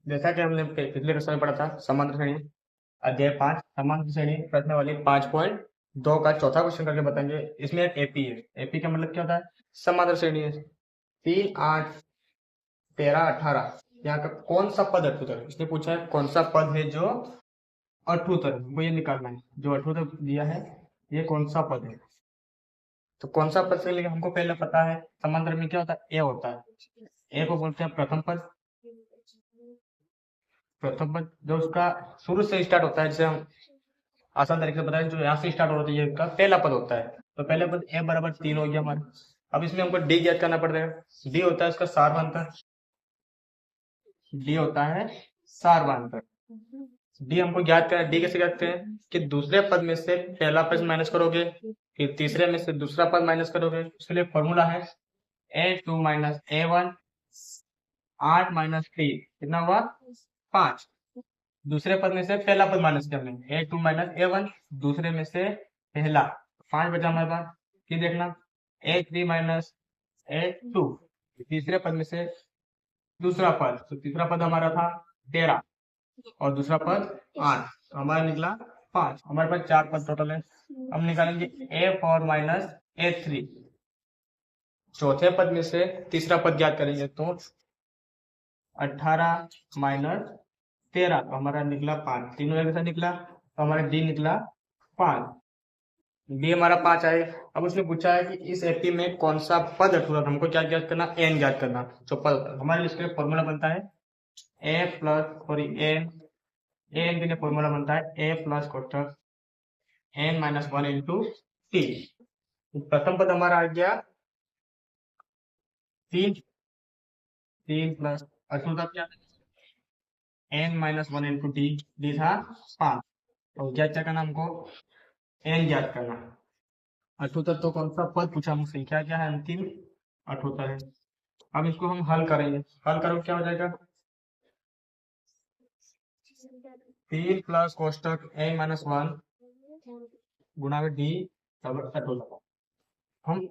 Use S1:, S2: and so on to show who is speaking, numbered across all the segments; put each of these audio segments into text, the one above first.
S1: जैसा कि हमने पिछले क्वेश्चन में पढ़ा था, समांतर श्रेणी अध्याय 5 समांतर श्रेणी प्रश्नावली 5.2 का चौथा क्वेश्चन करके बताएंगे। इसमें एक एपी है। एपी का मतलब क्या होता है? समांतर श्रेणी है। 3, 8, 13, 18 यहाँ का कौन सा पद अठोत्तर है? इसने पूछा है कौन सा पद है जो अठोत्तर है, वो ये निकालना है। जो अठोत्तर दिया है ये कौन सा पद है? तो कौन सा पद के लिए हमको पहले पता है, समांतर में क्या होता है? ए होता है। ए को बोलते हैं प्रथम पद। प्रथम पद जो उसका शुरू से स्टार्ट होता है, जैसे हम आसान तरीके से बताएं, जो यहाँ से स्टार्ट होता है ये इसका पहला पद होता है। तो पहला पद ए बराबर 3 हो गया हमारा। अब इसमें हमको डी ज्ञात करना पड़ेगा। डी होता है इसका सारवांतर। डी होता है सारवांतर। डी हमको ज्ञात करना है। डी कैसे ज्ञात करें कि दूसरे पद में से पहला पद माइनस करोगे, फिर तीसरे में से दूसरा पद माइनस करोगे। उसके लिए फॉर्मूला है a2 माइनस a1, 8 माइनस 3 कितना हुआ? 5। दूसरे पद में से पहला पद माइनस कर लेंगे, a2 माइनस a1, दूसरे में से पहला 5 बचा हमारे पास। फिर देखना a3 माइनस a2, तीसरे पद में से दूसरा पद, तो तीसरा पद हमारा था 13 और दूसरा पद 8, तो हमारा निकला 5। हमारे पास 4 पद टोटल है। हम निकालेंगे a4 माइनस a3। चौथे पद में से तीसरा पद ज्ञात करेंगे, तो 18 माइनस 13, तो हमारा निकला 5। तीनों एक साथ निकला, तो हमारा डी निकला 5। डी हमारा 5 आए। अब उसने पूछा है कि इस एपी में कौन सा पद अठोत्तर, हमको क्या ज्ञात करना? एन ज्ञात करना। जो पद हमारे इसके फॉर्मूला बनता है ए प्लस सॉरी एन के लिए फॉर्मूला बनता है ए प्लस कोष्ठक एन माइनस 1 इंटू टी। प्रथम पद हमारा आ गया 3 प्लस अठोत्तर क्या n minus 1 into t. D था 5। तो क्या करना हमको? एन ज्ञात करना। अठोत्तर तो कौन सा पद पूछा हमसे? संख्या क्या है? अंतिम अठोत्तर है। अब इसको हम हल करेंगे। हल करो क्या हो जाएगा? 3 प्लस कोष्टक एन माइनस 1 गुणा में डी बराबर अठोत्तर। हम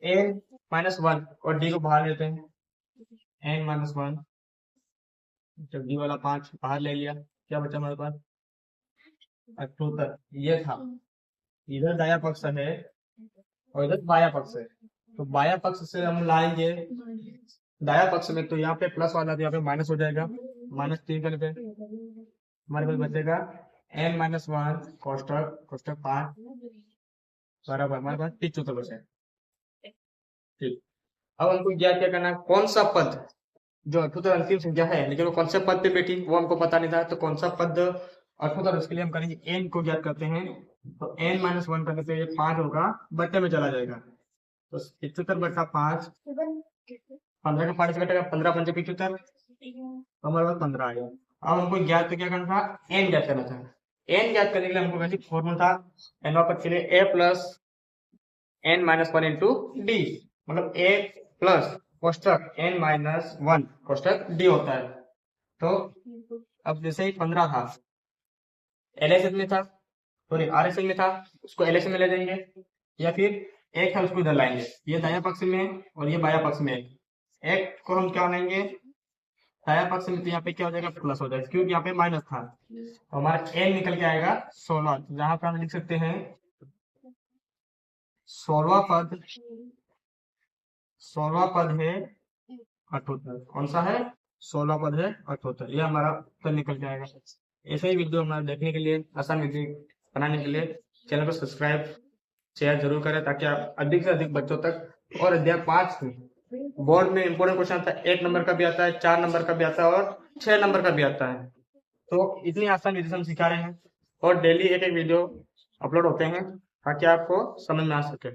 S1: एन माइनस 1 और डी को बाहर लेते हैं। एन माइनस 1 जब डी वाला 5 बाहर ले लिया, क्या बचा हमारे पास? अठोत्तर। ये था, इधर दाया पक्ष है और इधर बाया पक्ष है। तो बाया पक्ष से हम लाएंगे दाया पक्ष में, तो यहाँ पे प्लस वाला तो यहाँ पे माइनस हो जाएगा। -3 करने पे हमारे पास बचेगा एन माइनस 1 कोष्टक 5 बराबर हमारे पास 75 बचे। ठीक, अब हमको ज्ञात क्या करना है? कौन सा पद जो अठोत्तर अंतिम संख्या है, लेकिन वो कौन से पद पे बैठी वो हमको पता नहीं था। तो कौन सा पद अठोत्तर, उसके लिए हम करेंगे एन को ज्ञात करते हैं। तो एन माइनस 1 करने से ये 5 होगा, बट्टे में चला जाएगा। तो 75 बट्टा 5, 15 का 5 घटेगा, 15 पंजे 75, तो हमारे पास 15 आ गया। अब हमको ज्ञात क्या करना था? एन ज्ञात करना था। एन ज्ञात करने के लिए हमको बेसिक फॉर्मूला था एन पद के लिए a plus n minus 1 into d, मतलब ए प्लस कोष्टक एन माइनस 1 कोष्टक डी होता है। तो अब जैसे ही 15 था एलएसएस में था, सॉरी आरएसएस में था, उसको एलएसएस में ले जाएंगे, या फिर एक था उसको इधर लाएंगे। ये दाया पक्ष में और ये बाया पक्ष में। एक को हम क्या लेंगे? दाया पक्ष में, तो यहाँ पे क्या हो जाएगा? प्लस हो जाएगा, क्योंकि यहाँ पे माइनस था। तो हमारा एन निकल के आएगा 16। जहां पर हम लिख सकते हैं 16वां पद है अठोत्तर। कौन सा है? 16वां पद है अठोत्तर। ये हमारा उत्तर निकल के आएगा। ऐसे ही वीडियो हमारा देखने के लिए, आसान वीडियो बनाने के लिए चैनल को सब्सक्राइब शेयर जरूर करें, ताकि आप अधिक से अधिक बच्चों तक। और अध्याय 5 बोर्ड में इंपोर्टेंट क्वेश्चन आता है, 1 नंबर का भी आता है, 4 नंबर का भी आता है और 6 नंबर का भी आता है। तो इतनी आसान विधि से हम सिखा रहे हैं और डेली एक वीडियो अपलोड होते हैं, ताकि आपको समझ में आ सके।